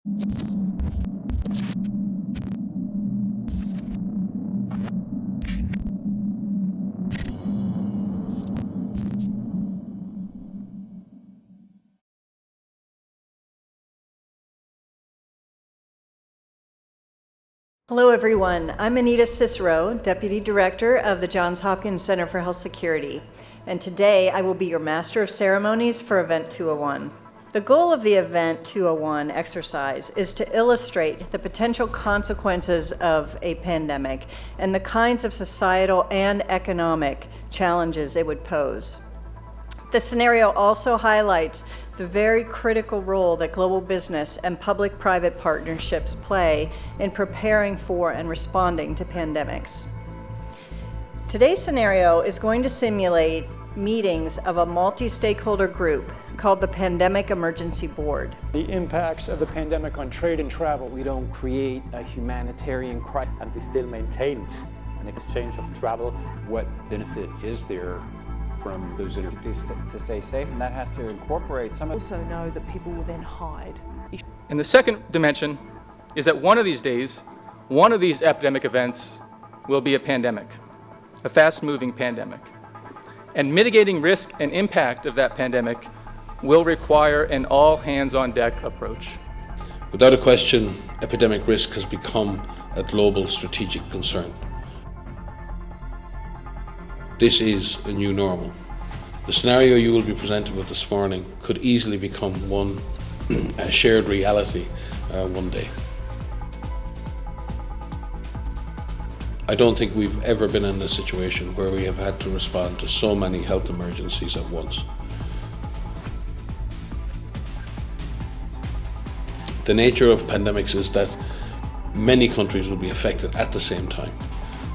Hello, everyone. I'm Anita Cicero, Deputy Director of the Johns Hopkins Center for Health Security, and today I will be your Master of Ceremonies for Event 201. The goal of the Event 201 exercise is to illustrate the potential consequences of a pandemic and the kinds of societal and economic challenges it would pose. The scenario also highlights the very critical role that global business and public-private partnerships play in preparing for and responding to pandemics. Today's scenario is going to simulate meetings of a multi-stakeholder group called the Pandemic Emergency Board. The impacts of the pandemic on trade and travel. We don't create a humanitarian crisis, and we still maintain an exchange of travel. What benefit is there from those to stay safe, and that has to incorporate some of also know that people will then hide. And the second dimension is that one of these days, one of these epidemic events will be a pandemic, a fast-moving pandemic. And mitigating risk and impact of that pandemic will require an all-hands-on-deck approach. Without a question, epidemic risk has become a global strategic concern. This is a new normal. The scenario you will be presented with this morning could easily become a shared reality one day. I don't think we've ever been in a situation where we have had to respond to so many health emergencies at once. The nature of pandemics is that many countries will be affected at the same time.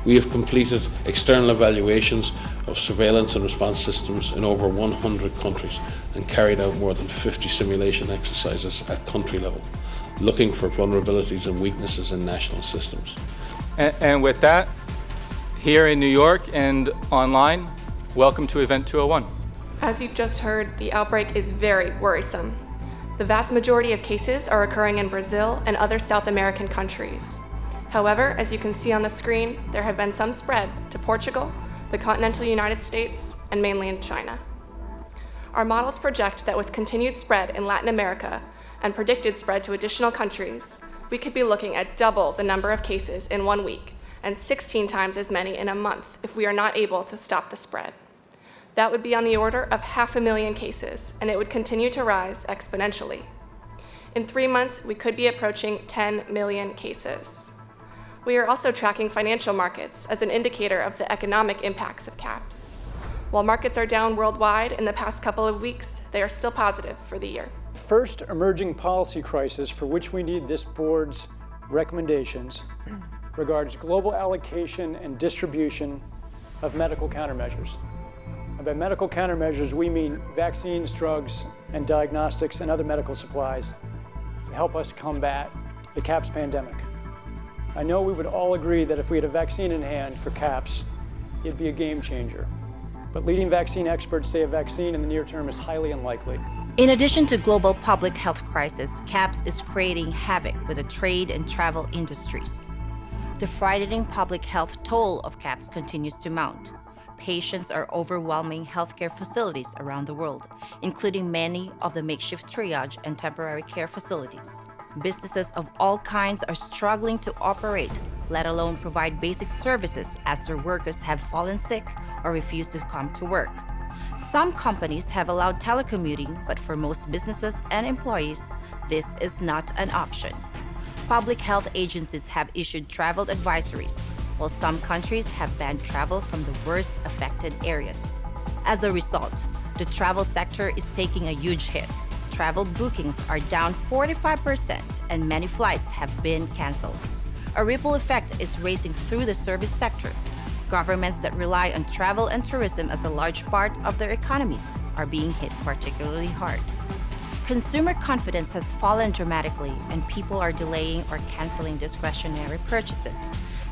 We have completed external evaluations of surveillance and response systems in over 100 countries and carried out more than 50 simulation exercises at country level, looking for vulnerabilities and weaknesses in national systems. And with that, here in New York and online, welcome to Event 201. As you've just heard, the outbreak is very worrisome. The vast majority of cases are occurring in Brazil and other South American countries. However, as you can see on the screen, there have been some spread to Portugal, the continental United States, and mainland China. Our models project that with continued spread in Latin America and predicted spread to additional countries, we could be looking at double the number of cases in 1 week and 16 times as many in a month if we are not able to stop the spread. That would be on the order of 500,000 cases, and it would continue to rise exponentially. In 3 months, we could be approaching 10 million cases. We are also tracking financial markets as an indicator of the economic impacts of caps. While markets are down worldwide in the past couple of weeks, they are still positive for the year. First emerging policy crisis for which we need this board's recommendations regards global allocation and distribution of medical countermeasures. And by medical countermeasures, we mean vaccines, drugs, and diagnostics and other medical supplies to help us combat the CAPS pandemic. I know we would all agree that if we had a vaccine in hand for CAPS, it'd be a game changer. But leading vaccine experts say a vaccine in the near term is highly unlikely. In addition to global public health crisis, CAPS is creating havoc with the trade and travel industries. The frightening public health toll of CAPS continues to mount. Patients are overwhelming healthcare facilities around the world, including many of the makeshift triage and temporary care facilities. Businesses of all kinds are struggling to operate, let alone provide basic services as their workers have fallen sick or refuse to come to work. Some companies have allowed telecommuting, but for most businesses and employees, this is not an option. Public health agencies have issued travel advisories, while some countries have banned travel from the worst affected areas. As a result, the travel sector is taking a huge hit. Travel bookings are down 45% and many flights have been canceled. A ripple effect is racing through the service sector. Governments that rely on travel and tourism as a large part of their economies are being hit particularly hard. Consumer confidence has fallen dramatically and people are delaying or canceling discretionary purchases.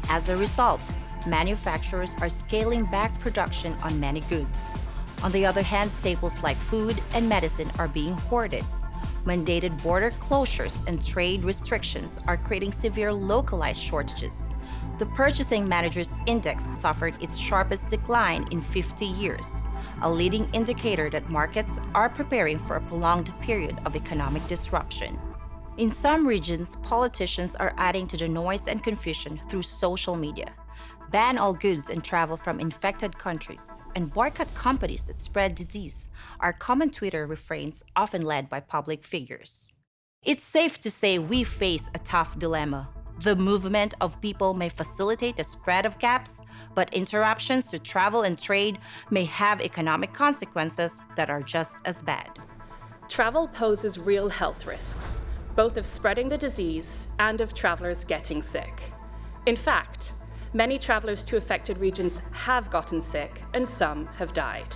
As a result, manufacturers are scaling back production on many goods. On the other hand, staples like food and medicine are being hoarded. Mandated border closures and trade restrictions are creating severe localized shortages. The Purchasing Managers' Index suffered its sharpest decline in 50 years, a leading indicator that markets are preparing for a prolonged period of economic disruption. In some regions, politicians are adding to the noise and confusion through social media. Ban all goods and travel from infected countries, and boycott companies that spread disease are common Twitter refrains often led by public figures. It's safe to say we face a tough dilemma. The movement of people may facilitate the spread of CAPS, but interruptions to travel and trade may have economic consequences that are just as bad. Travel poses real health risks, both of spreading the disease and of travelers getting sick. In fact, many travelers to affected regions have gotten sick and some have died.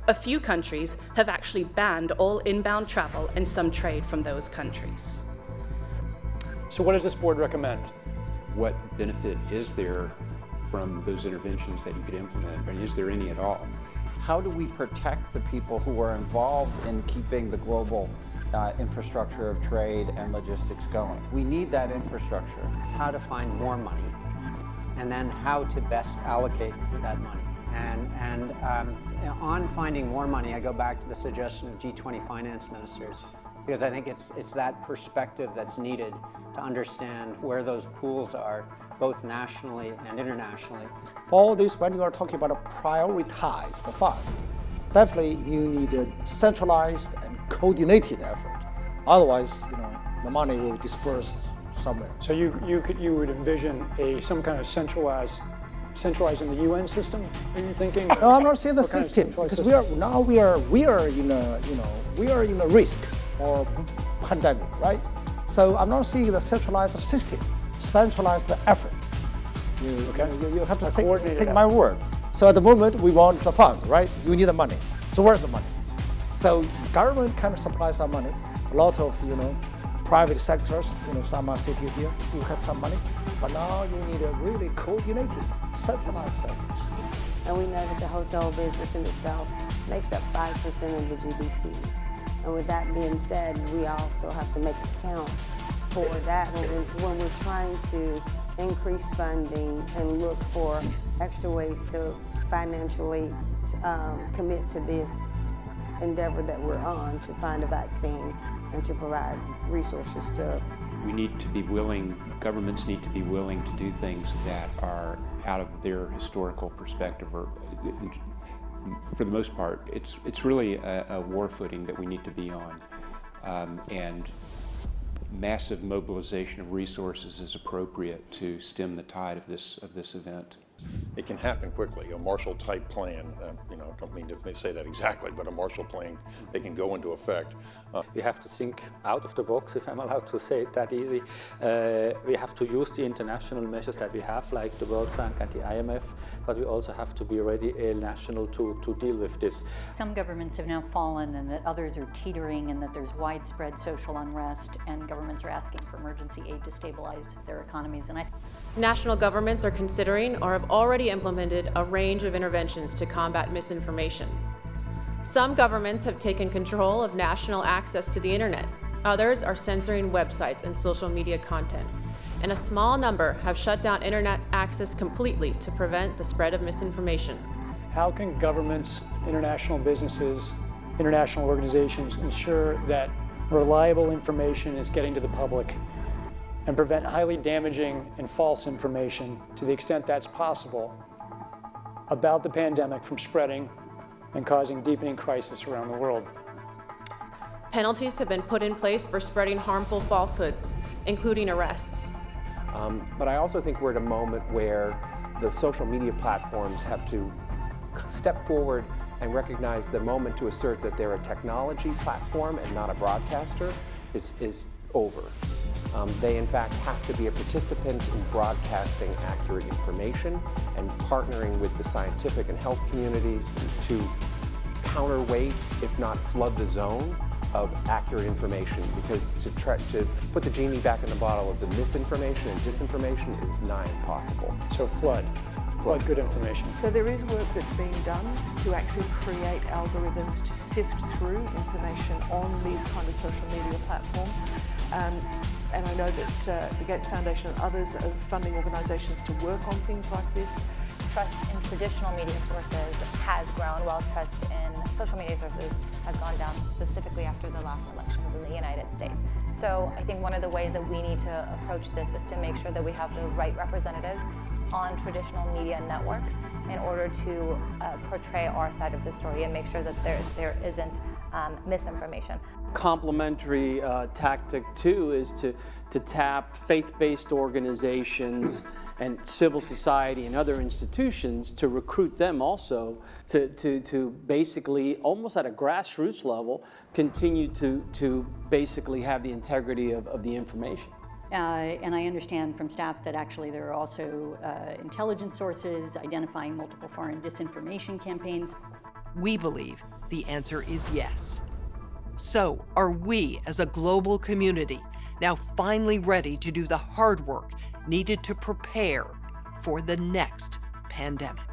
A few countries have actually banned all inbound travel and some trade from those countries. So what does this board recommend? What benefit is there from those interventions that you could implement, and is there any at all? How do we protect the people who are involved in keeping the global infrastructure of trade and logistics going? We need that infrastructure. How to find more money, and then how to best allocate that money. And on finding more money, I go back to the suggestion of G20 finance ministers, because I think it's that perspective that's needed to understand where those pools are, both nationally and internationally. All this, when you are talking about a prioritized fund, definitely you need a centralized and coordinated effort. Otherwise, the money will disperse somewhere. So you would envision some kind of centralizing the UN system? Are you thinking? No, I'm not saying the system, because we are in a risk for pandemic, right? So I'm not seeing the centralized system, centralized effort. You have to take my word. So at the moment we want the funds, right? You need the money. So where's the money? So government can supply some money. A lot of private sectors, some are sitting here. You have some money, but now you need a really coordinated, centralized effort. And we know that the hotel business in itself makes up 5% of the GDP. And with that being said, we also have to make account for that when we're trying to increase funding and look for extra ways to financially commit to this endeavor that we're on to find a vaccine and to provide resources to. We need to be willing, governments need to be willing to do things that are out of their historical perspective, or for the most part, it's really a war footing that we need to be on, and massive mobilization of resources is appropriate to stem the tide of this event. It can happen quickly. A Marshall-type plan, don't mean to say that exactly, but a Marshall plan, they can go into effect. We have to think out of the box, if I'm allowed to say it that easy. We have to use the international measures that we have, like the World Bank and the IMF, but we also have to be ready national to deal with this. Some governments have now fallen, and that others are teetering, and that there's widespread social unrest, and governments are asking for emergency aid to stabilize their economies. And National governments are considering or have already implemented a range of interventions to combat misinformation. Some governments have taken control of national access to the internet. Others are censoring websites and social media content. And a small number have shut down internet access completely to prevent the spread of misinformation. How can governments, international businesses, international organizations ensure that reliable information is getting to the public and prevent highly damaging and false information, to the extent that's possible, about the pandemic from spreading and causing deepening crisis around the world? Penalties have been put in place for spreading harmful falsehoods, including arrests. But I also think we're at a moment where the social media platforms have to step forward and recognize the moment to assert that they're a technology platform and not a broadcaster is over. They in fact have to be a participant in broadcasting accurate information and partnering with the scientific and health communities to counterweight, if not flood the zone of accurate information, because to put the genie back in the bottle of the misinformation and disinformation is nigh impossible. So flood. flood good information. So there is work that's being done to actually create algorithms to sift through information on these kind of social media platforms. And I know that the Gates Foundation and others are funding organisations to work on things like this. Trust in traditional media sources has grown while trust in social media sources has gone down, specifically after the last elections in the United States. So I think one of the ways that we need to approach this is to make sure that we have the right representatives on traditional media networks in order to portray our side of the story and make sure that there isn't misinformation. Complementary tactic too is to tap faith-based organizations and civil society and other institutions to recruit them also to basically, almost at a grassroots level, continue to basically have the integrity of the information. And I understand from staff that actually there are also intelligence sources identifying multiple foreign disinformation campaigns. We believe the answer is yes. So, are we as a global community now finally ready to do the hard work needed to prepare for the next pandemic?